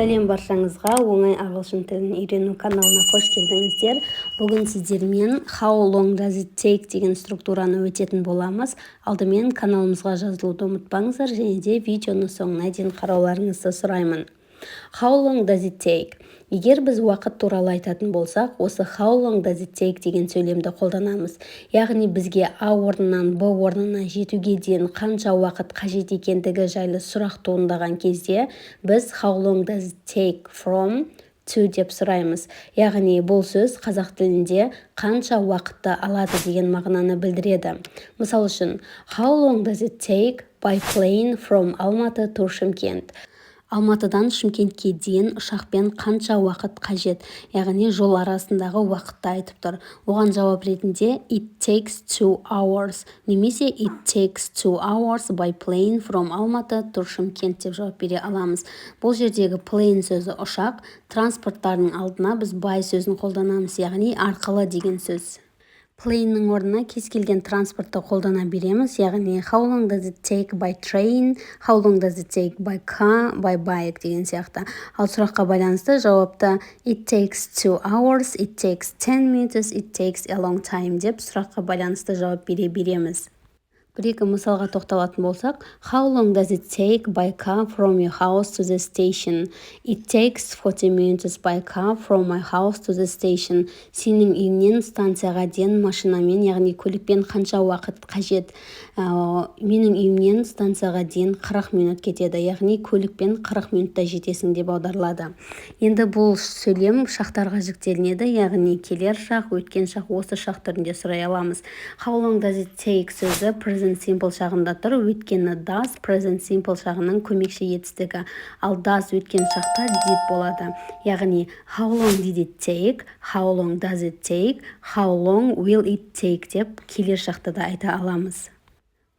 Сәлем баршаңызға, оңай ағылшын тілін үйрену каналына қош келдіңіздер. Бүгін сіздермен How long does it take деген структураны өтетін боламыз. Алдымен каналымызға жазылуды ұмытпаңыздар, және де видеоны соңына дейін қарауларыңызды сұраймын. How long does it take? Егер біз уақыт туралы айтатын болсақ, осы how long does it take деген сөйлемді қолданамыз. Яғни бізге А орнынан Б орнына жетуге дейін қанша уақыт қажет екендігі жайлы сұрақ туындаған кезде біз how long does it take from to деп сұраймыз. Яғни бұл сөз қазақ тілінде қанша уақытты алады деген мағынаны білдіреді. Мысал үшін, how long does it take by plane from Алматы to Шымкент? Алматыдан Шымкентке дейін ұшақпен қанша уақыт қажет, яғни жол арасындағы уақытты айтып тұр. Оған жауап ретінде it takes 2 hours немесе it takes 2 hours by plane from Алматы to Шымкент деп жауап бере аламыз. Бұл жердегі plane сөзі ұшақ, транспорттардың алдына біз by сөзін қолданамыз, яғни арқылы деген сөз. Plane'нің орнына кез келген транспортты қолдана береміз, яғни how long does it take by train, how long does it take by car, by bike деген сияқты. Ал сұраққа байланысты жауапта it takes 2 hours, it takes 10 minutes, it takes a long time деп сұраққа байланысты жауап береміз. Бір-екі мысалға тоқталатын болсақ, how long does it take by car from your house to the station? It takes 40 minutes by car from my house to the station. Сенің үйіңнен станцияға дейін машинамен, яғни көлікпен қанша уақыт қажет? Менің үйімнен станцияға дейін 40 минут кетеді, яғни көлікпен 40 минутта жетесің деп аударылады. Енді бұл сөйлем шақтарға жіктелінеді, яғни келер шақ, өткен шақ, осы шақ түрінде сұрай аламыз. How long does it take сөзі present simple шағында тұр, өткені does, present simple шағының көмекші етістігі. Ал does өткен шақта did болады. Яғни how long did it take, how long does it take, how long will it take деп келер шақты да айта аламыз.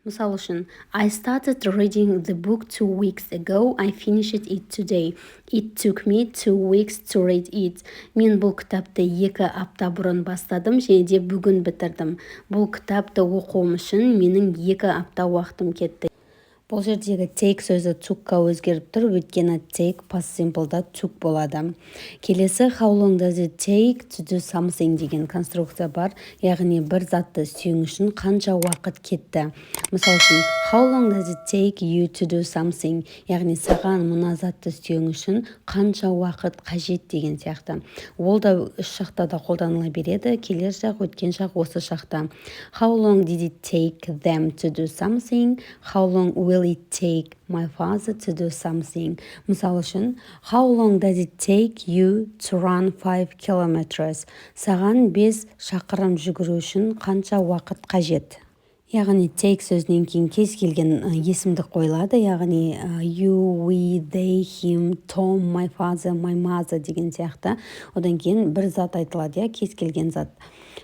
Мысал үшін, I started reading the book 2 weeks ago, I finished it today. It took me 2 weeks to read it. Мен бұл кітапты 2 апта бұрын бастадым, және де бүгін бітірдім. Бұл кітапты оқуым үшін менің 2 апта уақытым кетті. Бұл жердегі take сөзі tookқа өзгеріп тұр, өйткені take past simple'да took болады. Келесі how long does it take to do something деген конструкция бар, яғни бір затты істеуің үшін қанша уақыт кетті. Мысал үшін, how long does it take you to do something? Яғни саған мына затты істеуің үшін қанша уақыт қажет деген сияқты. Ол да үш шақта да қолданыла береді, келер шақ, өткен шақ, осы шақта. How long did it take them to do something? How long will it take my father to do something? Мысал үшін, how long does it take you to run 5 kilometers? Саған 5 шақырым жүгіру үшін қанша уақыт қажет? Яғни take сөзінен кейін кез келген есімдік қойылады, яғни you, we, they, him, Tom, my father, my mother деген сияқты. Одан кейін бір зат айтылады, кез келген зат.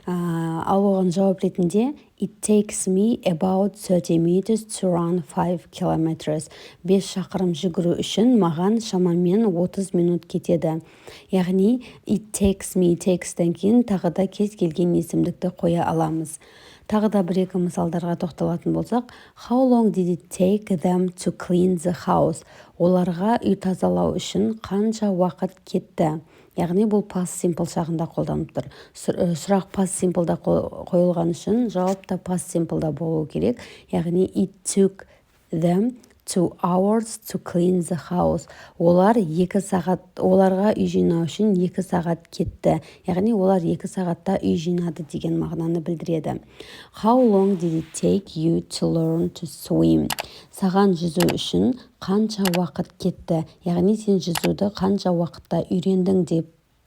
Ал оған жауап ретінде it takes me about 30 minutes to run 5 kilometers. 5 шақырым жүгіру үшін маған шамамен 30 минут кетеді. Яғни it takes me, takes-тен кейін тағы да кез келген есімдікті қоя аламыз. Тағы да бір-екі мысалдарға тоқталатын болсақ, how long did it take them to clean the house? Оларға үй тазалау үшін қанша уақыт кетті? Яғни бұл past simple шағында қолданып тұр. Сұрақ past simple'да қойылған үшін жауап та past simple'да болу керек. Яғни it took them 2 hours to clean the house. Оларға үй жинау үшін 2 сағат кетті. Яғни олар 2 сағатта үй жинады деген мағынаны білдіреді. How long did it take you to learn to swim? Саған жүзу үшін қанша уақыт кетті? Яғни сен жүзуді қанша уақытта үйрендің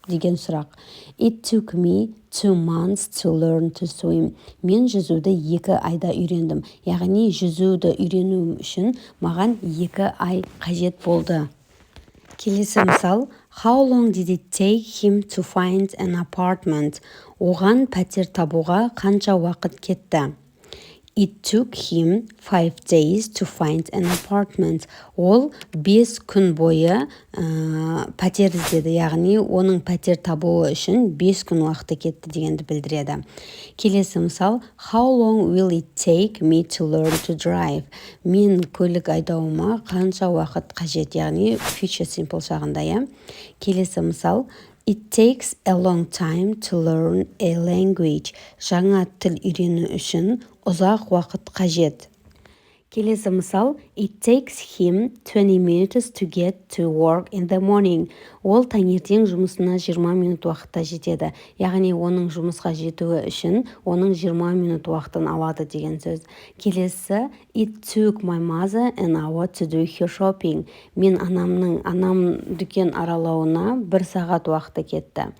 деген сұрақ. It took me 2 months to learn to swim. Мен жүзуді 2 айда үйрендім. Яғни жүзуді үйрену үшін маған 2 ай қажет болды. Келесі мысал, how long did it take him to find an apartment? Оған пәтер табуға қанша уақыт кетті? It took him 5 days to find an apartment. Ол 5 күн бойы пәтер іздеді, яғни оның пәтер табуы үшін 5 күн уақыты кетті дегенді білдіреді. Келесі мысал, how long will it take me to learn to drive? Мен көлік айдауыма қанша уақыт қажет, яғни future simple шағында, иә. Келесі мысал, it takes a long time to learn a language. Жаңа тіл үйрену үшін ұзақ уақыт қажет. Келесі мысал, it takes him 20 minutes to get to work in the morning. Ол таңертең жұмысына 20 минут уақытта жетеді. Яғни оның жұмысқа жетуі үшін оның 20 минут уақытын алады деген сөз. Келесі, it took my mother an hour to do her shopping. Анам дүкен аралауына 1 сағат уақыты кетті.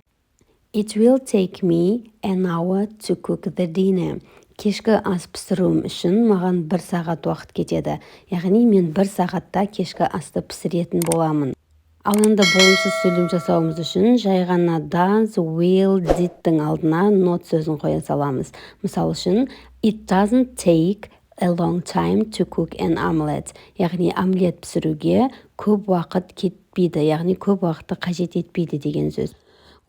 It will take me an hour to cook the dinner. Кешкі ас пісіруім үшін маған 1 сағат уақыт кетеді. Яғни мен 1 сағатта кешкі асты пісіретін боламын. Ал енді болымсыз сөйлем жасауымыз үшін жай ғана does, will, did'тің алдына not сөзін қоя саламыз. Мысал үшін, it doesn't take a long time to cook an omelette. Яғни омлет пісіруге көп уақыт кетпейді, яғни көп уақытты қажет етпейді деген сөз.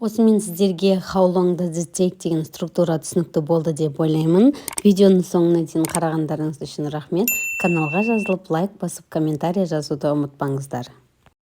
Осымен сіздерге how long does it take деген структура түсінікті болды деп ойлаймын. Видеоның соңына дейін қарағандарыңыз үшін рахмет. Каналға жазылып, лайк басып, комментарий жазуды ұмытпаңыздар.